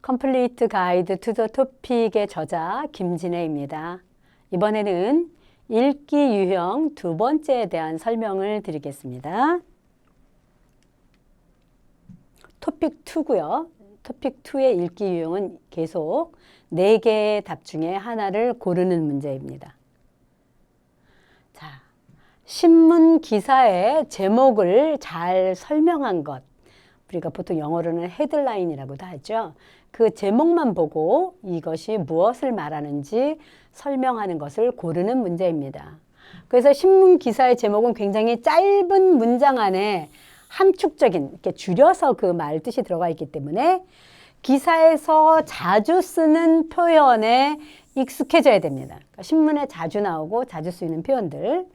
Complete Guide to the Topic의 저자 김진애입니다. 이번에는 읽기 유형 두 번째에 대한 설명을 드리겠습니다. 토픽 2고요. 토픽 2의 읽기 유형은 계속 4개의 답 중에 하나를 고르는 문제입니다. 자, 신문 기사의 제목을 잘 설명한 것. 우리가 보통 영어로는 헤드라인이라고도 하죠. 그 제목만 보고 이것이 무엇을 말하는지 설명하는 것을 고르는 문제입니다. 그래서 신문 기사의 제목은 굉장히 짧은 문장 안에 함축적인, 이렇게 줄여서 그 말 뜻이 들어가 있기 때문에 기사에서 자주 쓰는 표현에 익숙해져야 됩니다. 그러니까 신문에 자주 나오고 자주 쓰이는 표현들.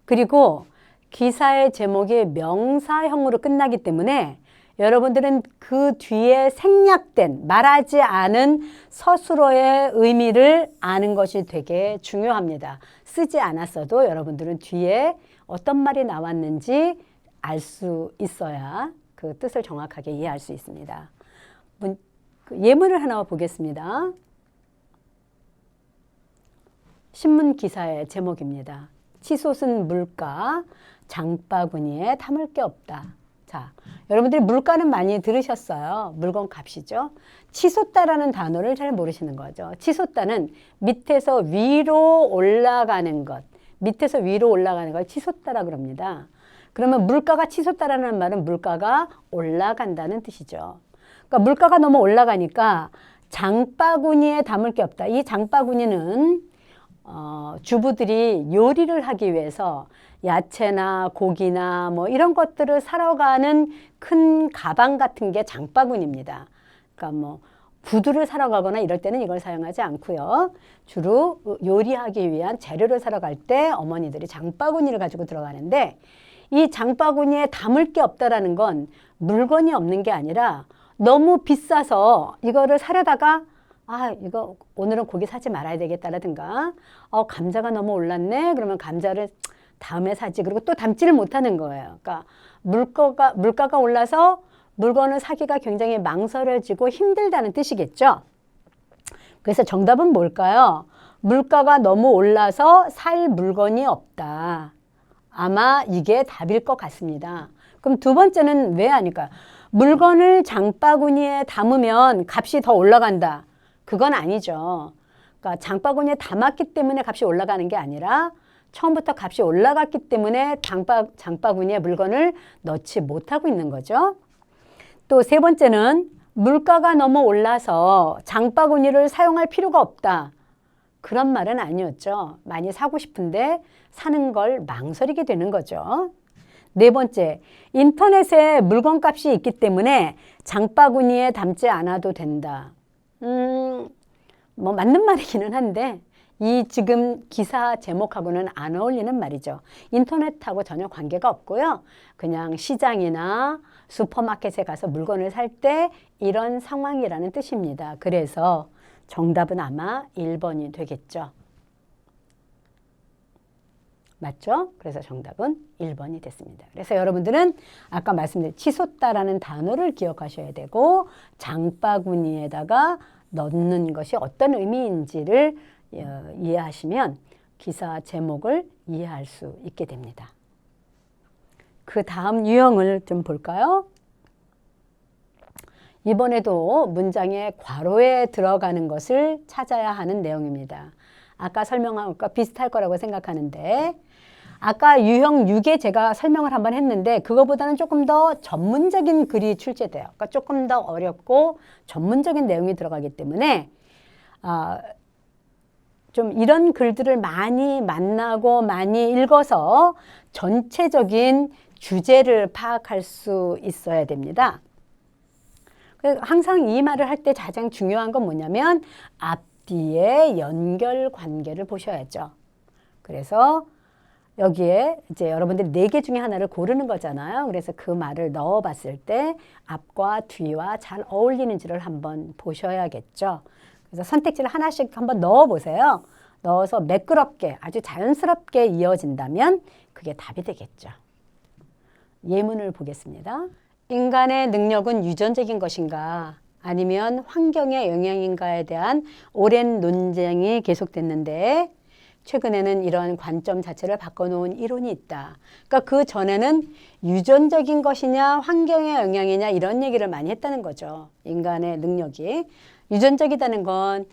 그리고 기사의 제목이 명사형으로 끝나기 때문에 여러분들은 그 뒤에 생략된, 말하지 않은 서술어의 의미를 아는 것이 되게 중요합니다. 쓰지 않았어도 여러분들은 뒤에 어떤 말이 나왔는지 알 수 있어야 그 뜻을 정확하게 이해할 수 있습니다. 예문을 하나 보겠습니다. 신문 기사의 제목입니다. 치솟은 물가, 장바구니에 담을 게 없다. 자, 여러분들이 물가는 많이 들으셨어요. 물건 값이죠. 치솟다라는 단어를 잘 모르시는 거죠. 치솟다는 밑에서 위로 올라가는 것, 밑에서 위로 올라가는 걸 치솟다라고 합니다. 그러면 물가가 치솟다라는 말은 물가가 올라간다는 뜻이죠. 그러니까 물가가 너무 올라가니까 장바구니에 담을 게 없다. 이 장바구니는 주부들이 요리를 하기 위해서 야채나 고기나 뭐 이런 것들을 사러 가는 큰 가방 같은 게 장바구니입니다. 그러니까 뭐 구두를 사러 가거나 이럴 때는 이걸 사용하지 않고요. 주로 요리하기 위한 재료를 사러 갈 때 어머니들이 장바구니를 가지고 들어가는데 이 장바구니에 담을 게 없다라는 건 물건이 없는 게 아니라 너무 비싸서 이거를 사려다가 이거 오늘은 고기 사지 말아야 되겠다라든가 감자가 너무 올랐네. 그러면 감자를 다음에 사지. 그리고 또 담지를 못하는 거예요. 그러니까 물가가 올라서 물건을 사기가 굉장히 망설여지고 힘들다는 뜻이겠죠. 그래서 정답은 뭘까요? 물가가 너무 올라서 살 물건이 없다. 아마 이게 답일 것 같습니다. 그럼 두 번째는 왜 아닐까요? 물건을 장바구니에 담으면 값이 더 올라간다. 그건 아니죠. 그러니까 장바구니에 담았기 때문에 값이 올라가는 게 아니라 처음부터 값이 올라갔기 때문에 장바구니에 물건을 넣지 못하고 있는 거죠. 또 세 번째는 물가가 너무 올라서 장바구니를 사용할 필요가 없다. 그런 말은 아니었죠. 많이 사고 싶은데 사는 걸 망설이게 되는 거죠. 네 번째, 인터넷에 물건값이 있기 때문에 장바구니에 담지 않아도 된다. 뭐 맞는 말이기는 한데 이 지금 기사 제목하고는 안 어울리는 말이죠. 인터넷하고 전혀 관계가 없고요. 그냥 시장이나 슈퍼마켓에 가서 물건을 살 때 이런 상황이라는 뜻입니다. 그래서 정답은 아마 1번이 되겠죠. 맞죠? 그래서 정답은 1번이 됐습니다. 그래서 여러분들은 아까 말씀드린 치솟다라는 단어를 기억하셔야 되고 장바구니에다가 넣는 것이 어떤 의미인지를 이해하시면 기사 제목을 이해할 수 있게 됩니다. 그 다음 유형을 좀 볼까요? 이번에도 문장의 괄호에 들어가는 것을 찾아야 하는 내용입니다. 아까 설명한 것과 비슷할 거라고 생각하는데 아까 유형 6에 제가 설명을 한번 했는데 그거보다는 조금 더 전문적인 글이 출제돼요. 그러니까 조금 더 어렵고 전문적인 내용이 들어가기 때문에 좀 이런 글들을 많이 만나고 많이 읽어서 전체적인 주제를 파악할 수 있어야 됩니다. 항상 이 말을 할 때 가장 중요한 건 뭐냐면 앞뒤의 연결 관계를 보셔야죠. 그래서 여기에 이제 여러분들이 4개 중에 하나를 고르는 거잖아요. 그래서 그 말을 넣어 봤을 때 앞과 뒤와 잘 어울리는지를 한번 보셔야겠죠. 그래서 선택지를 하나씩 한번 넣어 보세요. 넣어서 매끄럽게 아주 자연스럽게 이어진다면 그게 답이 되겠죠. 예문을 보겠습니다. 인간의 능력은 유전적인 것인가 아니면 환경의 영향인가에 대한 오랜 논쟁이 계속됐는데 최근에는 이런 관점 자체를 바꿔놓은 이론이 있다. 그러니까 그 전에는 유전적인 것이냐 환경의 영향이냐 이런 얘기를 많이 했다는 거죠. 인간의 능력이. 유전적이다는 건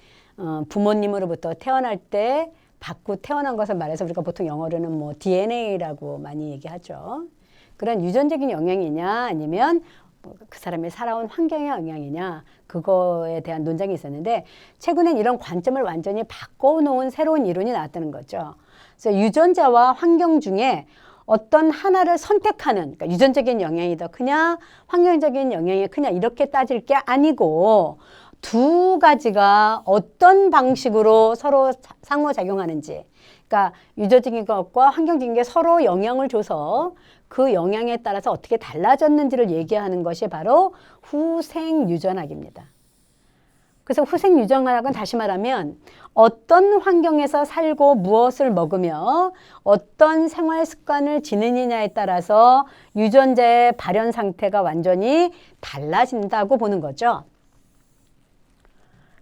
부모님으로부터 태어날 때 받고 태어난 것을 말해서 우리가 보통 영어로는 뭐 DNA라고 많이 얘기하죠. 그런 유전적인 영향이냐 아니면 그 사람이 살아온 환경의 영향이냐 그거에 대한 논쟁이 있었는데 최근엔 이런 관점을 완전히 바꿔놓은 새로운 이론이 나왔다는 거죠. 그래서 유전자와 환경 중에 어떤 하나를 선택하는 그러니까 유전적인 영향이 더 크냐 환경적인 영향이 크냐 이렇게 따질 게 아니고 두 가지가 어떤 방식으로 서로 상호작용하는지 그러니까 유전적인 것과 환경적인 게 서로 영향을 줘서 그 영향에 따라서 어떻게 달라졌는지를 얘기하는 것이 바로 후생유전학입니다. 그래서 후생유전학은 다시 말하면 어떤 환경에서 살고 무엇을 먹으며 어떤 생활 습관을 지니느냐에 따라서 유전자의 발현 상태가 완전히 달라진다고 보는 거죠.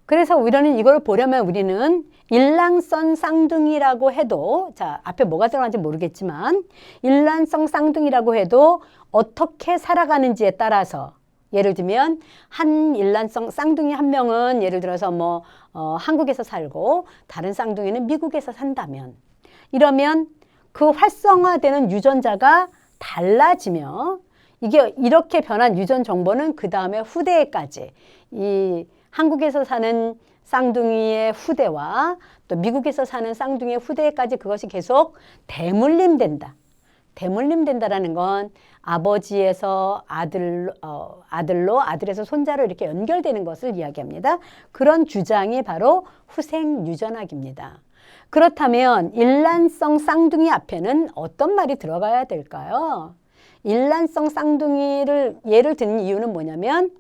그래서 우리는 이걸 보려면 우리는 일란성 쌍둥이라고 해도 자 앞에 뭐가 들어가는지 모르겠지만 일란성 쌍둥이라고 해도 어떻게 살아가는지에 따라서 예를 들면 한 일란성 쌍둥이 한 명은 예를 들어서 뭐 한국에서 살고 다른 쌍둥이는 미국에서 산다면 이러면 그 활성화되는 유전자가 달라지며 이게 이렇게 변한 유전 정보는 그 다음에 후대에까지 이 한국에서 사는 쌍둥이의 후대와 또 미국에서 사는 쌍둥이의 후대까지 그것이 계속 대물림된다. 대물림된다라는 건 아버지에서 아들로 아들에서 손자로 이렇게 연결되는 것을 이야기합니다. 그런 주장이 바로 후생유전학입니다. 그렇다면 일란성 쌍둥이 앞에는 어떤 말이 들어가야 될까요? 일란성 쌍둥이를 예를 드는 이유는 뭐냐면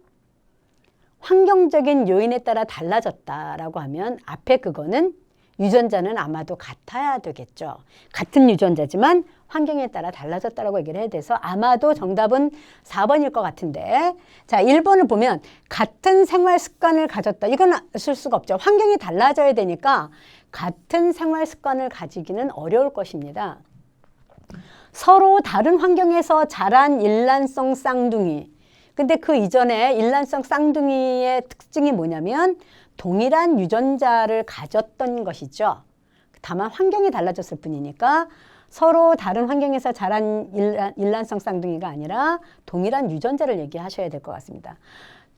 환경적인 요인에 따라 달라졌다라고 하면 앞에 그거는 유전자는 아마도 같아야 되겠죠. 같은 유전자지만 환경에 따라 달라졌다라고 얘기를 해야 돼서 아마도 정답은 4번일 것 같은데 자 1번을 보면 같은 생활 습관을 가졌다. 이건 쓸 수가 없죠. 환경이 달라져야 되니까 같은 생활 습관을 가지기는 어려울 것입니다. 서로 다른 환경에서 자란 일란성 쌍둥이 근데 그 이전에 일란성 쌍둥이의 특징이 뭐냐면 동일한 유전자를 가졌던 것이죠. 다만 환경이 달라졌을 뿐이니까 서로 다른 환경에서 자란 일란성 쌍둥이가 아니라 동일한 유전자를 얘기하셔야 될 것 같습니다.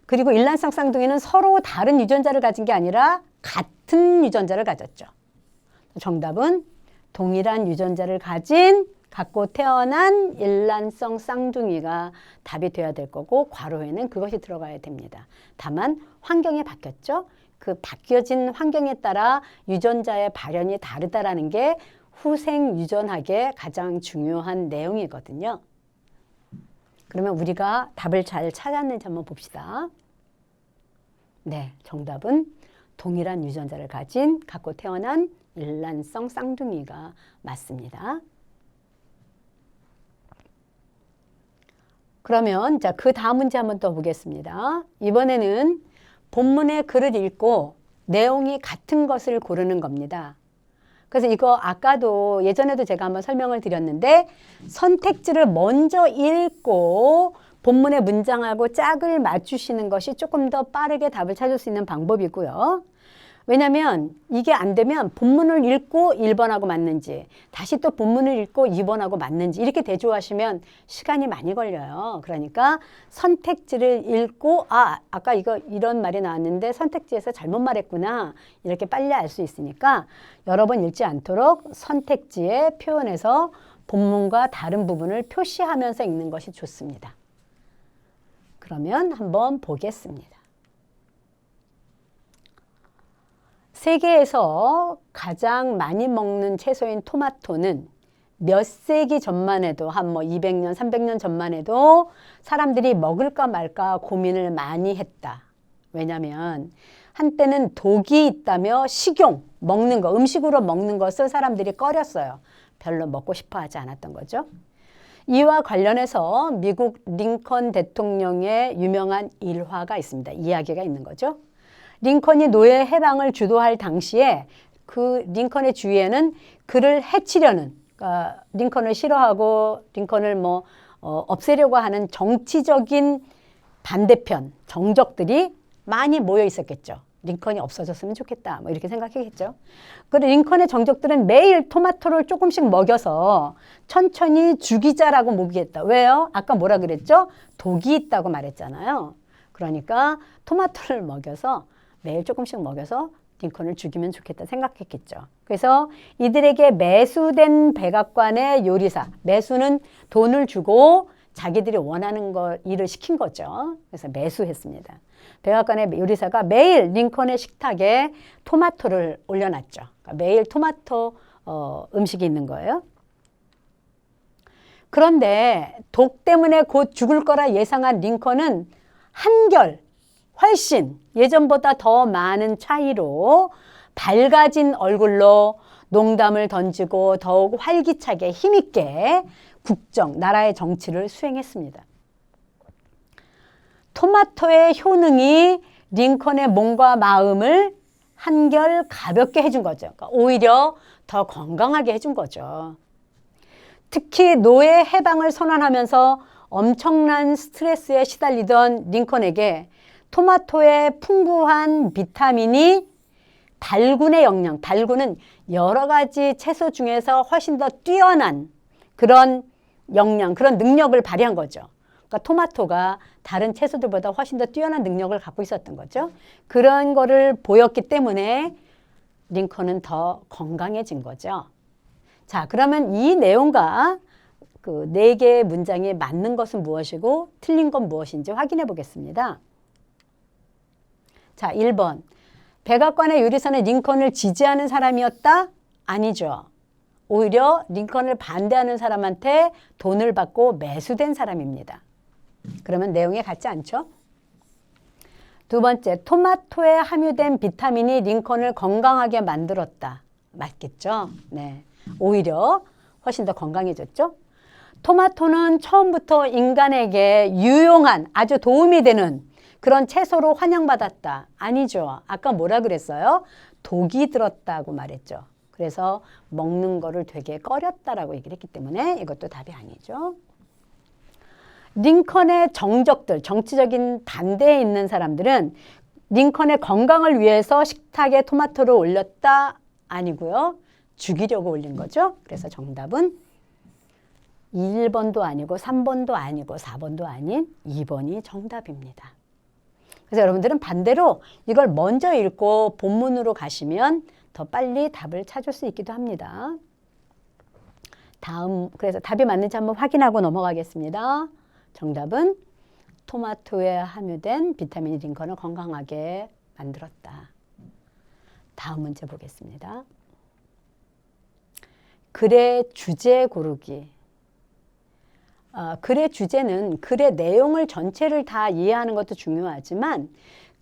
그리고 일란성 쌍둥이는 서로 다른 유전자를 가진 게 아니라 같은 유전자를 가졌죠. 정답은 동일한 유전자를 갖고 태어난 일란성 쌍둥이가 답이 돼야 될 거고 괄호에는 그것이 들어가야 됩니다. 다만 환경이 바뀌었죠. 그 바뀌어진 환경에 따라 유전자의 발현이 다르다라는 게 후생유전학의 가장 중요한 내용이거든요. 그러면 우리가 답을 잘 찾았는지 한번 봅시다. 네, 정답은 동일한 유전자를 갖고 태어난 일란성 쌍둥이가 맞습니다. 그러면 자, 그 다음 문제 한번 더 보겠습니다. 이번에는 본문의 글을 읽고 내용이 같은 것을 고르는 겁니다. 그래서 이거 아까도 예전에도 제가 한번 설명을 드렸는데 선택지를 먼저 읽고 본문의 문장하고 짝을 맞추시는 것이 조금 더 빠르게 답을 찾을 수 있는 방법이고요. 왜냐하면 이게 안 되면 본문을 읽고 1번하고 맞는지 다시 또 본문을 읽고 2번하고 맞는지 이렇게 대조하시면 시간이 많이 걸려요. 그러니까 선택지를 읽고 아까 이런 말이 나왔는데 선택지에서 잘못 말했구나 이렇게 빨리 알 수 있으니까 여러 번 읽지 않도록 선택지의 표현에서 본문과 다른 부분을 표시하면서 읽는 것이 좋습니다. 그러면 한번 보겠습니다. 세계에서 가장 많이 먹는 채소인 토마토는 몇 세기 전만 해도 한 200년, 300년 전만 해도 사람들이 먹을까 말까 고민을 많이 했다. 왜냐하면 한때는 독이 있다며 식용, 먹는 거, 음식으로 먹는 것을 사람들이 꺼렸어요. 별로 먹고 싶어 하지 않았던 거죠. 이와 관련해서 미국 링컨 대통령의 유명한 일화가 있습니다. 이야기가 있는 거죠. 링컨이 노예 해방을 주도할 당시에 그 링컨의 주위에는 그를 해치려는, 그러니까 링컨을 싫어하고 링컨을 없애려고 하는 정치적인 반대편, 정적들이 많이 모여 있었겠죠. 링컨이 없어졌으면 좋겠다, 이렇게 생각했겠죠. 그런데 링컨의 정적들은 매일 토마토를 조금씩 먹여서 천천히 죽이자라고 먹이겠다. 왜요? 아까 뭐라 그랬죠? 독이 있다고 말했잖아요. 그러니까 토마토를 먹여서 매일 조금씩 먹여서 링컨을 죽이면 좋겠다 생각했겠죠. 그래서 이들에게 매수된 백악관의 요리사, 매수는 돈을 주고 자기들이 원하는 일을 시킨 거죠. 그래서 매수했습니다. 백악관의 요리사가 매일 링컨의 식탁에 토마토를 올려놨죠. 그러니까 매일 토마토 음식이 있는 거예요. 그런데 독 때문에 곧 죽을 거라 예상한 링컨은 훨씬 예전보다 더 많은 차이로 밝아진 얼굴로 농담을 던지고 더욱 활기차게 힘있게 나라의 정치를 수행했습니다. 토마토의 효능이 링컨의 몸과 마음을 한결 가볍게 해준 거죠. 그러니까 오히려 더 건강하게 해준 거죠. 특히 노예 해방을 선언하면서 엄청난 스트레스에 시달리던 링컨에게 토마토의 풍부한 비타민이 발군의 영양, 발군은 여러 가지 채소 중에서 훨씬 더 뛰어난 그런 영양, 그런 능력을 발휘한 거죠. 그러니까 토마토가 다른 채소들보다 훨씬 더 뛰어난 능력을 갖고 있었던 거죠. 그런 거를 보였기 때문에 링컨은 더 건강해진 거죠. 자, 그러면 이 내용과 그 4개의 문장이 맞는 것은 무엇이고 틀린 건 무엇인지 확인해 보겠습니다. 자, 1번. 백악관의 요리사는 링컨을 지지하는 사람이었다? 아니죠. 오히려 링컨을 반대하는 사람한테 돈을 받고 매수된 사람입니다. 그러면 내용이 같지 않죠? 2번째, 토마토에 함유된 비타민이 링컨을 건강하게 만들었다. 맞겠죠? 네. 오히려 훨씬 더 건강해졌죠? 토마토는 처음부터 인간에게 유용한, 아주 도움이 되는 그런 채소로 환영받았다. 아니죠. 아까 뭐라 그랬어요? 독이 들었다고 말했죠. 그래서 먹는 거를 되게 꺼렸다라고 얘기를 했기 때문에 이것도 답이 아니죠. 링컨의 정적들, 정치적인 반대에 있는 사람들은 링컨의 건강을 위해서 식탁에 토마토를 올렸다? 아니고요. 죽이려고 올린 거죠. 그래서 정답은 1번도 아니고 3번도 아니고 4번도 아닌 2번이 정답입니다. 그래서 여러분들은 반대로 이걸 먼저 읽고 본문으로 가시면 더 빨리 답을 찾을 수 있기도 합니다. 그래서 답이 맞는지 한번 확인하고 넘어가겠습니다. 정답은 토마토에 함유된 비타민이 링컨을 건강하게 만들었다. 다음 문제 보겠습니다. 글의 주제 고르기. 글의 주제는 글의 내용을 전체를 다 이해하는 것도 중요하지만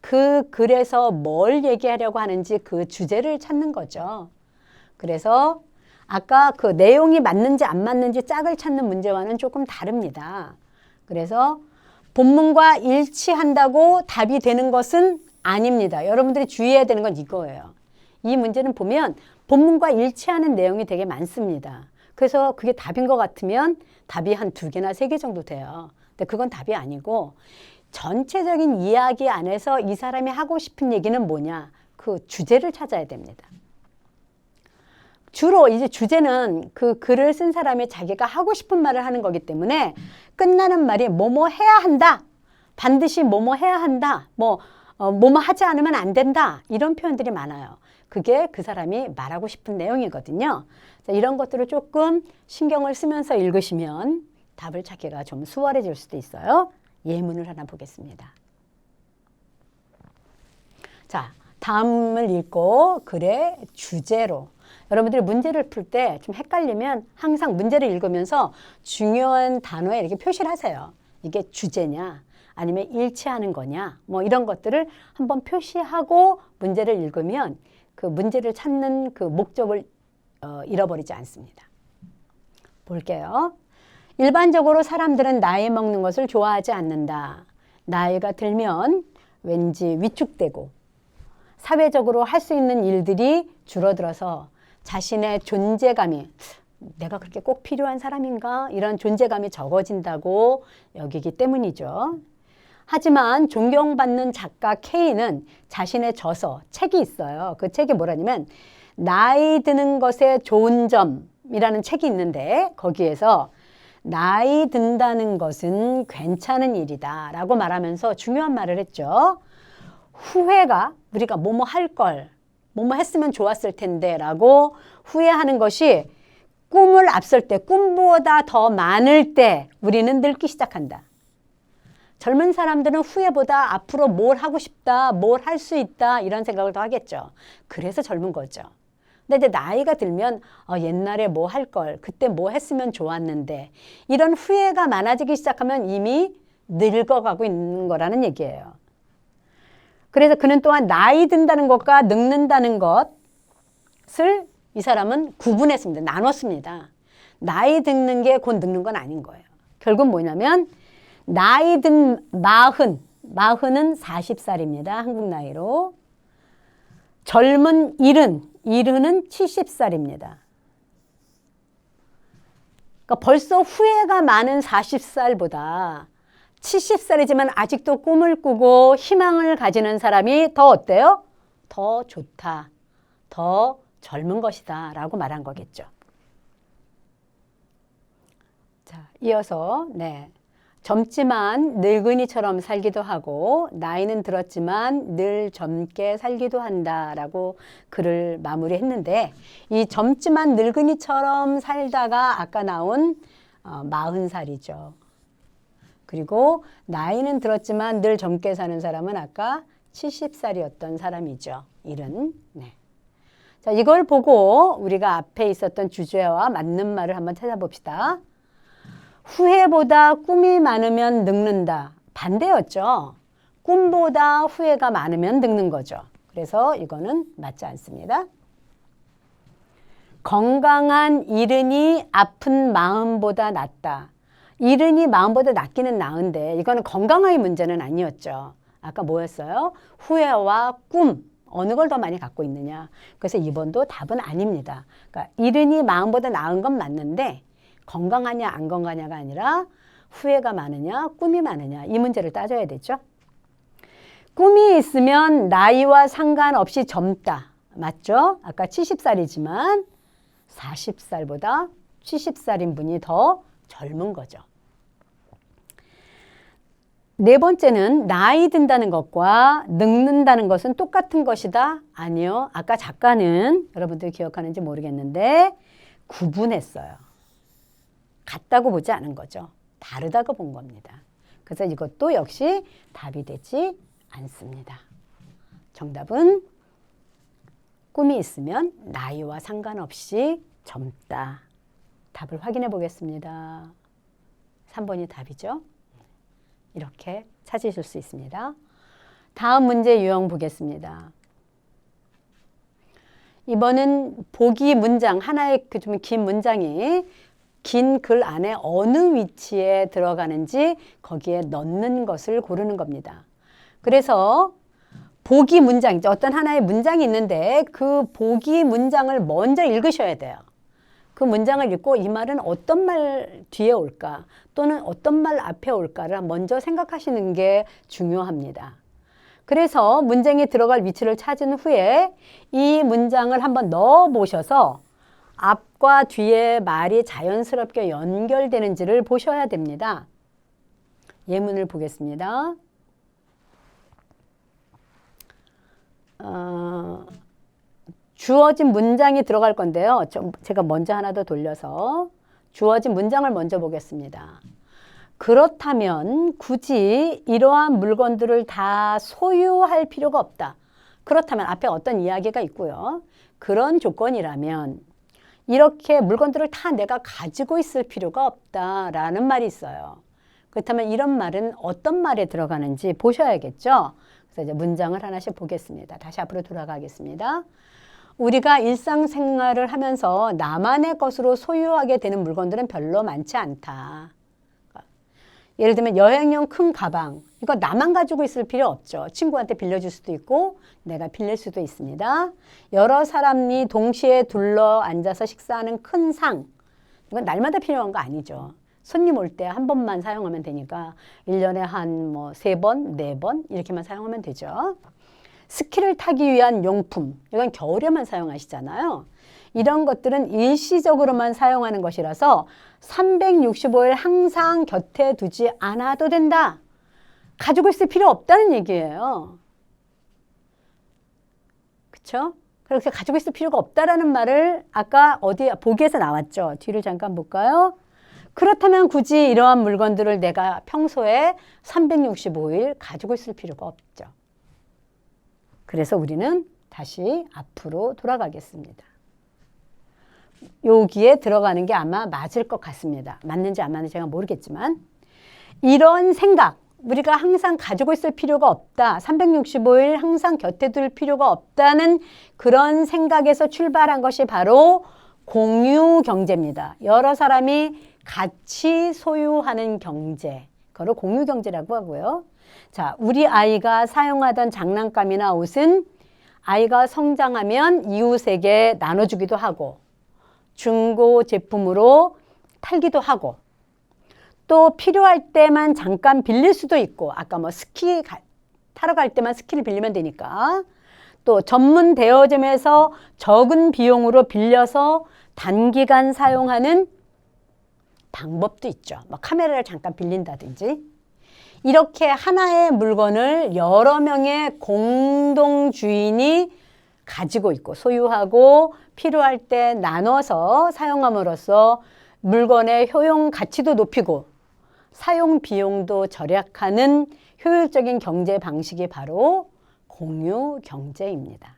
그 글에서 뭘 얘기하려고 하는지 그 주제를 찾는 거죠. 그래서 아까 그 내용이 맞는지 안 맞는지 짝을 찾는 문제와는 조금 다릅니다. 그래서 본문과 일치한다고 답이 되는 것은 아닙니다. 여러분들이 주의해야 되는 건 이거예요. 이 문제는 보면 본문과 일치하는 내용이 되게 많습니다. 그래서 그게 답인 것 같으면 답이 한 2개나 3개 정도 돼요. 근데 그건 답이 아니고 전체적인 이야기 안에서 이 사람이 하고 싶은 얘기는 뭐냐? 그 주제를 찾아야 됩니다. 주로 이제 주제는 그 글을 쓴 사람이 자기가 하고 싶은 말을 하는 거기 때문에 끝나는 말이 뭐뭐 해야 한다. 반드시 뭐뭐 해야 한다. 뭐뭐 하지 않으면 안 된다. 이런 표현들이 많아요. 그게 그 사람이 말하고 싶은 내용이거든요. 이런 것들을 조금 신경을 쓰면서 읽으시면 답을 찾기가 좀 수월해질 수도 있어요. 예문을 하나 보겠습니다. 자, 다음을 읽고 글의 주제로. 여러분들이 문제를 풀 때 좀 헷갈리면 항상 문제를 읽으면서 중요한 단어에 이렇게 표시를 하세요. 이게 주제냐 아니면 일치하는 거냐 뭐 이런 것들을 한번 표시하고 문제를 읽으면 그 문제를 찾는 그 목적을 잃어버리지 않습니다. 볼게요. 일반적으로 사람들은 나이 먹는 것을 좋아하지 않는다. 나이가 들면 왠지 위축되고 사회적으로 할 수 있는 일들이 줄어들어서 자신의 존재감이 내가 그렇게 꼭 필요한 사람인가? 이런 존재감이 적어진다고 여기기 때문이죠. 하지만 존경받는 작가 K는 자신의 저서, 책이 있어요. 그 책이 뭐라냐면 나이 드는 것의 좋은 점이라는 책이 있는데 거기에서 나이 든다는 것은 괜찮은 일이다 라고 말하면서 중요한 말을 했죠. 후회가 우리가 뭐뭐 할 걸, 뭐뭐 했으면 좋았을 텐데 라고 후회하는 것이 꿈을 앞설 때, 꿈보다 더 많을 때 우리는 늙기 시작한다. 젊은 사람들은 후회보다 앞으로 뭘 하고 싶다, 뭘 할 수 있다 이런 생각을 더 하겠죠. 그래서 젊은 거죠. 근데 이제 나이가 들면 옛날에 뭐 할 걸, 그때 뭐 했으면 좋았는데 이런 후회가 많아지기 시작하면 이미 늙어가고 있는 거라는 얘기예요. 그래서 그는 또한 나이 든다는 것과 늙는다는 것을 이 사람은 구분했습니다. 나눴습니다. 나이 늙는 게 곧 늙는 건 아닌 거예요. 결국 뭐냐면 나이 든 마흔은 40살입니다. 한국 나이로. 젊은 일흔은 70살입니다. 그러니까 벌써 후회가 많은 40살보다 70살이지만 아직도 꿈을 꾸고 희망을 가지는 사람이 더 어때요? 더 좋다. 더 젊은 것이다 라고 말한 거겠죠. 자, 이어서 젊지만 늙은이처럼 살기도 하고 나이는 들었지만 늘 젊게 살기도 한다라고 글을 마무리했는데 이 젊지만 늙은이처럼 살다가 아까 나온 40살이죠. 그리고 나이는 들었지만 늘 젊게 사는 사람은 아까 70살이었던 사람이죠. 일은. 자, 이걸 보고 우리가 앞에 있었던 주제와 맞는 말을 한번 찾아봅시다. 후회보다 꿈이 많으면 늙는다. 반대였죠. 꿈보다 후회가 많으면 늙는 거죠. 그래서 이거는 맞지 않습니다. 건강한 일흔이 아픈 마음보다 낫다. 일흔이 마음보다 낫기는 나은데 이거는 건강의 문제는 아니었죠. 아까 뭐였어요? 후회와 꿈. 어느 걸 더 많이 갖고 있느냐. 그래서 이번도 답은 아닙니다. 그러니까 일흔이 마음보다 나은 건 맞는데 건강하냐 안 건강하냐가 아니라 후회가 많으냐 꿈이 많으냐 이 문제를 따져야 되죠. 꿈이 있으면 나이와 상관없이 젊다. 맞죠? 아까 70살이지만 40살보다 70살인 분이 더 젊은 거죠. 네 번째는 나이 든다는 것과 늙는다는 것은 똑같은 것이다? 아니요. 아까 작가는 여러분들 기억하는지 모르겠는데 구분했어요. 같다고 보지 않은 거죠. 다르다고 본 겁니다. 그래서 이것도 역시 답이 되지 않습니다. 정답은 꿈이 있으면 나이와 상관없이 젊다. 답을 확인해 보겠습니다. 3번이 답이죠. 이렇게 찾으실 수 있습니다. 다음 문제 유형 보겠습니다. 이번은 보기 문장, 하나의 좀 긴 문장이 긴 글 안에 어느 위치에 들어가는지 거기에 넣는 것을 고르는 겁니다. 그래서 보기 문장, 어떤 하나의 문장이 있는데 그 보기 문장을 먼저 읽으셔야 돼요. 그 문장을 읽고 이 말은 어떤 말 뒤에 올까 또는 어떤 말 앞에 올까를 먼저 생각하시는 게 중요합니다. 그래서 문장에 들어갈 위치를 찾은 후에 이 문장을 한번 넣어 보셔서 앞과 뒤에 말이 자연스럽게 연결되는지를 보셔야 됩니다. 예문을 보겠습니다. 주어진 문장이 들어갈 건데요. 제가 먼저 하나 더 돌려서 주어진 문장을 먼저 보겠습니다. 그렇다면 굳이 이러한 물건들을 다 소유할 필요가 없다. 그렇다면 앞에 어떤 이야기가 있고요. 그런 조건이라면 이렇게 물건들을 다 내가 가지고 있을 필요가 없다라는 말이 있어요. 그렇다면 이런 말은 어떤 말에 들어가는지 보셔야겠죠. 그래서 이제 문장을 하나씩 보겠습니다. 다시 앞으로 돌아가겠습니다. 우리가 일상생활을 하면서 나만의 것으로 소유하게 되는 물건들은 별로 많지 않다. 예를 들면 여행용 큰 가방, 이거 나만 가지고 있을 필요 없죠. 친구한테 빌려줄 수도 있고 내가 빌릴 수도 있습니다. 여러 사람이 동시에 둘러 앉아서 식사하는 큰 상, 이건 날마다 필요한 거 아니죠. 손님 올 때 한 번만 사용하면 되니까 1년에 한 뭐 3번, 4번 이렇게만 사용하면 되죠. 스키를 타기 위한 용품, 이건 겨울에만 사용하시잖아요. 이런 것들은 일시적으로만 사용하는 것이라서 365일 항상 곁에 두지 않아도 된다. 가지고 있을 필요 없다는 얘기예요. 그렇죠? 그렇게 가지고 있을 필요가 없다라는 말을 아까 어디 보기에서 나왔죠. 뒤를 잠깐 볼까요? 그렇다면 굳이 이러한 물건들을 내가 평소에 365일 가지고 있을 필요가 없죠. 그래서 우리는 다시 앞으로 돌아가겠습니다. 여기에 들어가는 게 아마 맞을 것 같습니다. 맞는지 안 맞는지 제가 모르겠지만 이런 생각, 우리가 항상 가지고 있을 필요가 없다. 365일 항상 곁에 둘 필요가 없다는 그런 생각에서 출발한 것이 바로 공유 경제입니다. 여러 사람이 같이 소유하는 경제. 그걸 공유 경제라고 하고요. 자, 우리 아이가 사용하던 장난감이나 옷은 아이가 성장하면 이웃에게 나눠주기도 하고 중고 제품으로 팔기도 하고 또 필요할 때만 잠깐 빌릴 수도 있고 아까 뭐 스키 타러 갈 때만 스키를 빌리면 되니까 또 전문 대여점에서 적은 비용으로 빌려서 단기간 사용하는 방법도 있죠. 뭐 카메라를 잠깐 빌린다든지 이렇게 하나의 물건을 여러 명의 공동 주인이 가지고 있고 소유하고 필요할 때 나눠서 사용함으로써 물건의 효용 가치도 높이고 사용 비용도 절약하는 효율적인 경제 방식이 바로 공유 경제입니다.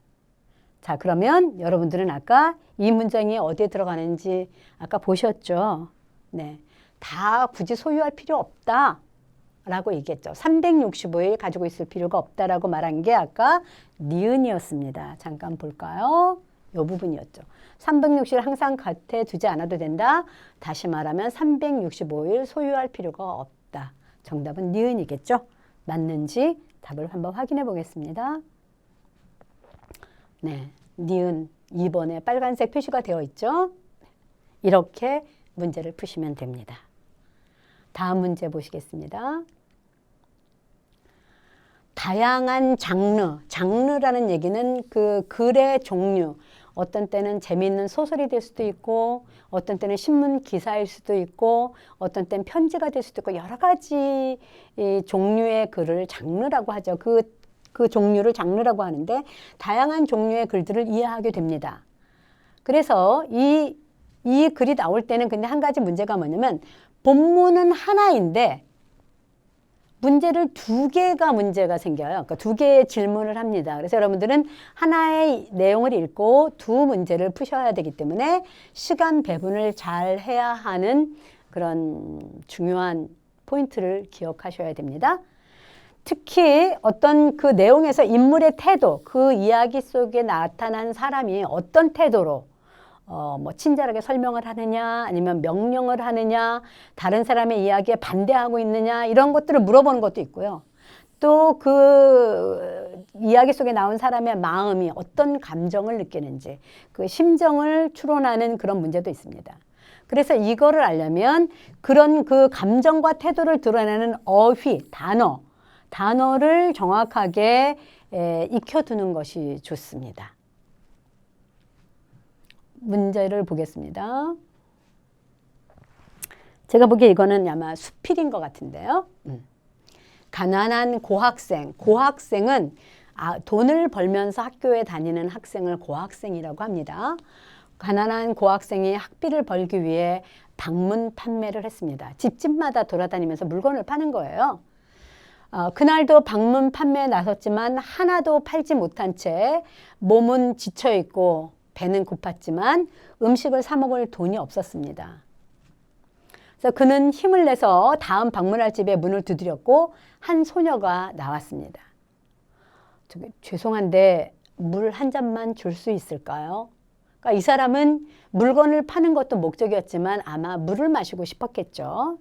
자, 그러면 여러분들은 아까 이 문장이 어디에 들어가는지 아까 보셨죠? 네, 다 굳이 소유할 필요 없다 라고 얘기했죠. 365일 가지고 있을 필요가 없다라고 말한 게 아까 니은이었습니다. 잠깐 볼까요? 이 부분이었죠. 360일 항상 곁에 두지 않아도 된다. 다시 말하면 365일 소유할 필요가 없다. 정답은 니은이겠죠? 맞는지 답을 한번 확인해 보겠습니다. 네, 니은 2번에 빨간색 표시가 되어 있죠? 이렇게 문제를 푸시면 됩니다. 다음 문제 보시겠습니다. 다양한 장르라는 얘기는 그 글의 종류, 어떤 때는 재미있는 소설이 될 수도 있고 어떤 때는 신문 기사일 수도 있고 어떤 때는 편지가 될 수도 있고 여러 가지 종류의 글을 장르라고 하죠. 그 종류를 장르라고 하는데 다양한 종류의 글들을 이해하게 됩니다. 그래서 이 글이 나올 때는 근데 한 가지 문제가 뭐냐면 본문은 하나인데 문제를 2개가 문제가 생겨요. 그러니까 2개의 질문을 합니다. 그래서 여러분들은 하나의 내용을 읽고 2 문제를 푸셔야 되기 때문에 시간 배분을 잘 해야 하는 그런 중요한 포인트를 기억하셔야 됩니다. 특히 어떤 그 내용에서 인물의 태도, 그 이야기 속에 나타난 사람이 어떤 태도로 뭐 친절하게 설명을 하느냐 아니면 명령을 하느냐 다른 사람의 이야기에 반대하고 있느냐 이런 것들을 물어보는 것도 있고요. 또 그 이야기 속에 나온 사람의 마음이 어떤 감정을 느끼는지 그 심정을 추론하는 그런 문제도 있습니다. 그래서 이거를 알려면 그런 그 감정과 태도를 드러내는 어휘, 단어를 정확하게 익혀두는 것이 좋습니다. 문제를 보겠습니다. 제가 보기에 이거는 아마 수필인 것 같은데요. 가난한 고학생은 돈을 벌면서 학교에 다니는 학생을 고학생이라고 합니다. 가난한 고학생이 학비를 벌기 위해 방문 판매를 했습니다. 집집마다 돌아다니면서 물건을 파는 거예요. 그날도 방문 판매에 나섰지만 하나도 팔지 못한 채 몸은 지쳐있고 배는 고팠지만 음식을 사 먹을 돈이 없었습니다. 그래서 그는 힘을 내서 다음 방문할 집에 문을 두드렸고 한 소녀가 나왔습니다. 죄송한데 물 한 잔만 줄 수 있을까요? 그러니까 이 사람은 물건을 파는 것도 목적이었지만 아마 물을 마시고 싶었겠죠.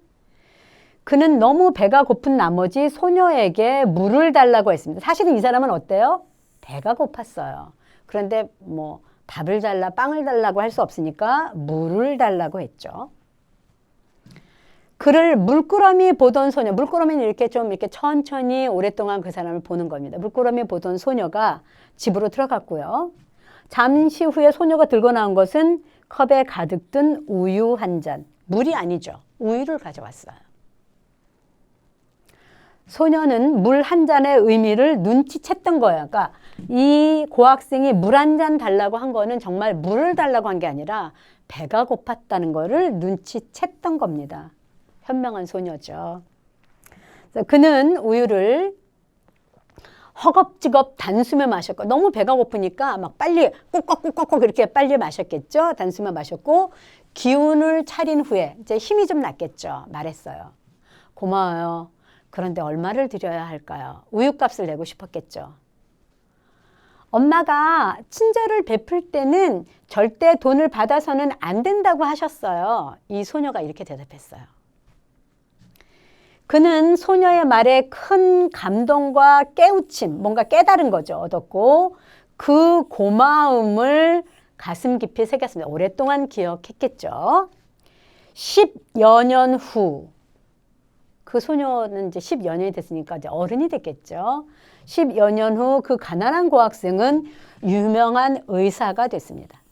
그는 너무 배가 고픈 나머지 소녀에게 물을 달라고 했습니다. 사실은 이 사람은 어때요? 배가 고팠어요. 그런데 뭐 밥을 달라 빵을 달라고 할 수 없으니까 물을 달라고 했죠. 그를 물끄러미 보던 소녀, 물끄러미는 이렇게 좀 이렇게 천천히 오랫동안 그 사람을 보는 겁니다. 물끄러미 보던 소녀가 집으로 들어갔고요. 잠시 후에 소녀가 들고 나온 것은 컵에 가득 든 우유 한 잔. 물이 아니죠. 우유를 가져왔어요. 소녀는 물 한 잔의 의미를 눈치챘던 거예요. 그러니까 이 고학생이 물 한 잔 달라고 한 거는 정말 물을 달라고 한 게 아니라 배가 고팠다는 거를 눈치챘던 겁니다. 현명한 소녀죠. 그래서 그는 우유를 허겁지겁 단숨에 마셨고 너무 배가 고프니까 막 빨리 꾹꾹꾹꾹 이렇게 빨리 마셨겠죠. 단숨에 마셨고 기운을 차린 후에 이제 힘이 좀 났겠죠. 말했어요. 고마워요. 그런데 얼마를 드려야 할까요? 우유값을 내고 싶었겠죠. 엄마가 친절을 베풀 때는 절대 돈을 받아서는 안 된다고 하셨어요. 이 소녀가 이렇게 대답했어요. 그는 소녀의 말에 큰 감동과 깨우침, 뭔가 깨달은 거죠. 얻었고 그 고마움을 가슴 깊이 새겼습니다. 오랫동안 기억했겠죠. 10여 년 후, 그 소녀는 이제 10여 년이 됐으니까 이제 어른이 됐겠죠. 10여 년 후 그 가난한 고학생은 유명한 의사가 됐습니다.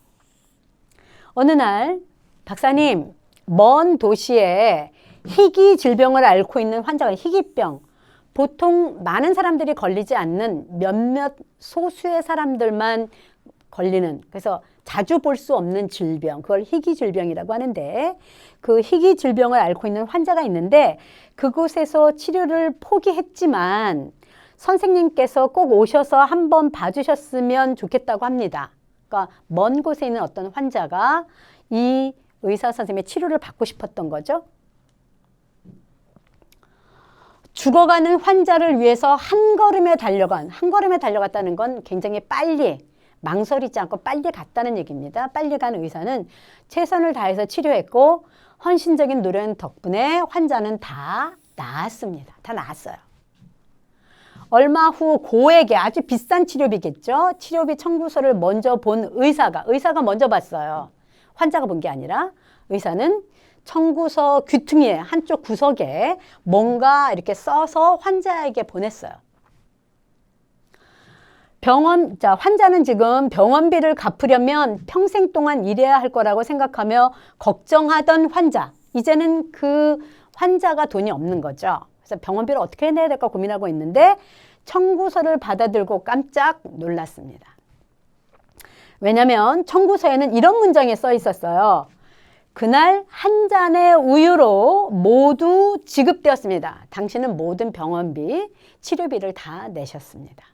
어느 날 박사님, 먼 도시에 희귀 질병을 앓고 있는 환자가 희귀병, 보통 많은 사람들이 걸리지 않는 몇몇 소수의 사람들만 걸리는, 그래서 자주 볼 수 없는 질병, 그걸 희귀 질병이라고 하는데 그 희귀 질병을 앓고 있는 환자가 있는데 그곳에서 치료를 포기했지만 선생님께서 꼭 오셔서 한번 봐주셨으면 좋겠다고 합니다. 그러니까 먼 곳에 있는 어떤 환자가 이 의사 선생님의 치료를 받고 싶었던 거죠. 죽어가는 환자를 위해서 한 걸음에 달려갔다는 건 굉장히 빨리, 망설이지 않고 빨리 갔다는 얘기입니다. 빨리 간 의사는 최선을 다해서 치료했고 헌신적인 노력 덕분에 환자는 다 나았습니다. 다 나았어요. 얼마 후 고액의 아주 비싼 치료비겠죠. 치료비 청구서를 먼저 본 의사가 먼저 봤어요. 환자가 본 게 아니라 의사는 청구서 귀퉁이에 한쪽 구석에 뭔가 이렇게 써서 환자에게 보냈어요. 환자는 지금 병원비를 갚으려면 평생 동안 일해야 할 거라고 생각하며 걱정하던 환자. 이제는 그 환자가 돈이 없는 거죠. 그래서 병원비를 어떻게 내야 될까 고민하고 있는데 청구서를 받아들고 깜짝 놀랐습니다. 왜냐하면 청구서에는 이런 문장이 써 있었어요. 그날 한 잔의 우유로 모두 지급되었습니다. 당신은 모든 병원비, 치료비를 다 내셨습니다.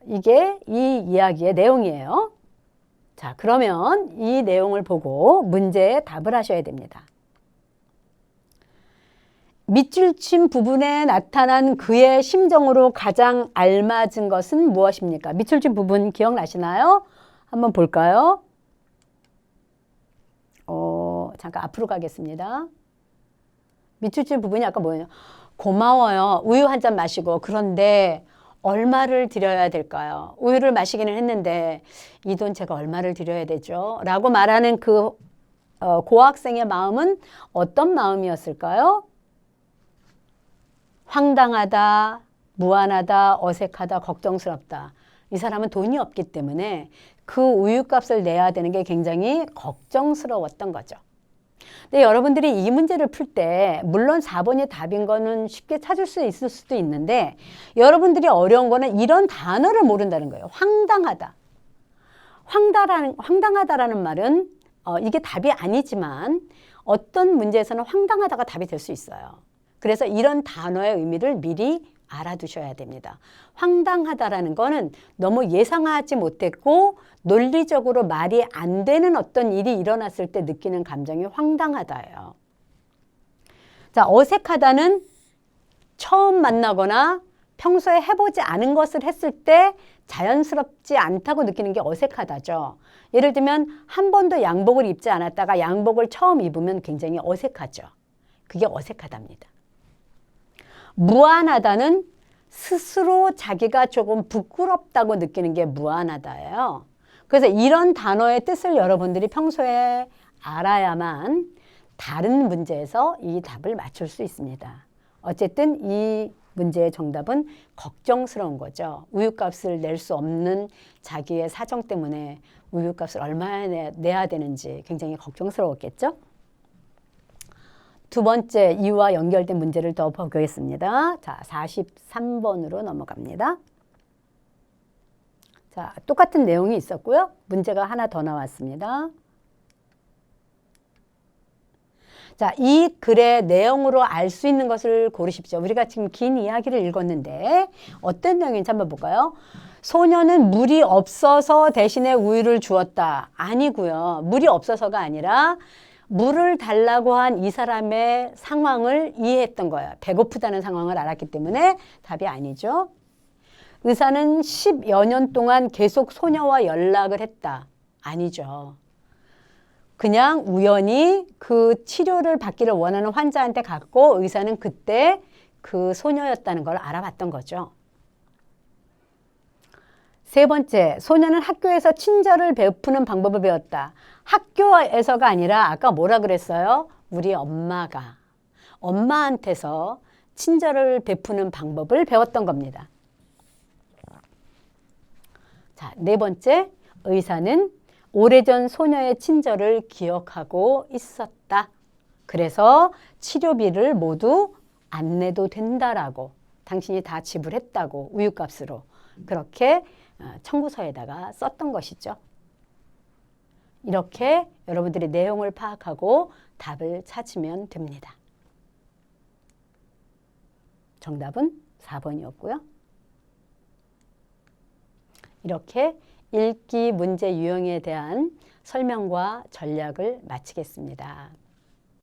이게 이 이야기의 내용이에요. 자, 그러면 이 내용을 보고 문제에 답을 하셔야 됩니다. 밑줄 친 부분에 나타난 그의 심정으로 가장 알맞은 것은 무엇입니까? 밑줄 친 부분 기억나시나요? 한번 볼까요? 잠깐 앞으로 가겠습니다. 밑줄 친 부분이 아까 뭐예요? 고마워요. 우유 한 잔 마시고 그런데 얼마를 드려야 될까요? 우유를 마시기는 했는데 이 돈 제가 얼마를 드려야 되죠? 라고 말하는 그 고학생의 마음은 어떤 마음이었을까요? 황당하다, 무안하다, 어색하다, 걱정스럽다. 이 사람은 돈이 없기 때문에 그 우유값을 내야 되는 게 굉장히 걱정스러웠던 거죠. 근데 여러분들이 이 문제를 풀 때 물론 4번이 답인 거는 쉽게 찾을 수 있을 수도 있는데 여러분들이 어려운 거는 이런 단어를 모른다는 거예요. 황당하다. 황당하다라는 말은 이게 답이 아니지만 어떤 문제에서는 황당하다가 답이 될 수 있어요. 그래서 이런 단어의 의미를 미리 알아두셔야 됩니다. 황당하다라는 거는 너무 예상하지 못했고 논리적으로 말이 안 되는 어떤 일이 일어났을 때 느끼는 감정이 황당하다예요. 자, 어색하다는 처음 만나거나 평소에 해보지 않은 것을 했을 때 자연스럽지 않다고 느끼는 게 어색하다죠. 예를 들면 한 번도 양복을 입지 않았다가 양복을 처음 입으면 굉장히 어색하죠. 그게 어색하답니다. 무안하다는 스스로 자기가 조금 부끄럽다고 느끼는 게 무안하다예요. 그래서 이런 단어의 뜻을 여러분들이 평소에 알아야만 다른 문제에서 이 답을 맞출 수 있습니다. 어쨌든 이 문제의 정답은 걱정스러운 거죠. 우유값을 낼 수 없는 자기의 사정 때문에 우유값을 얼마나 내야 되는지 굉장히 걱정스러웠겠죠. 두 번째 이와 연결된 문제를 더 보겠습니다. 자, 43번으로 넘어갑니다. 자, 똑같은 내용이 있었고요. 문제가 하나 더 나왔습니다. 자, 이 글의 내용으로 알 수 있는 것을 고르십시오. 우리가 지금 긴 이야기를 읽었는데 어떤 내용인지 한번 볼까요? 소녀는 물이 없어서 대신에 우유를 주었다. 아니고요. 물이 없어서가 아니라 물을 달라고 한 이 사람의 상황을 이해했던 거예요. 배고프다는 상황을 알았기 때문에 답이 아니죠. 의사는 10여 년 동안 계속 소녀와 연락을 했다. 아니죠. 그냥 우연히 그 치료를 받기를 원하는 환자한테 갔고 의사는 그때 그 소녀였다는 걸 알아봤던 거죠. 세 번째, 소녀는 학교에서 친절을 베푸는 방법을 배웠다. 학교에서가 아니라 아까 뭐라 그랬어요? 우리 엄마한테서 친절을 베푸는 방법을 배웠던 겁니다. 자, 네 번째, 의사는 오래전 소녀의 친절을 기억하고 있었다. 그래서 치료비를 모두 안 내도 된다라고, 당신이 다 지불했다고 우유값으로 그렇게 청구서에다가 썼던 것이죠. 이렇게 여러분들이 내용을 파악하고 답을 찾으면 됩니다. 정답은 4번이었고요. 이렇게 읽기 문제 유형에 대한 설명과 전략을 마치겠습니다.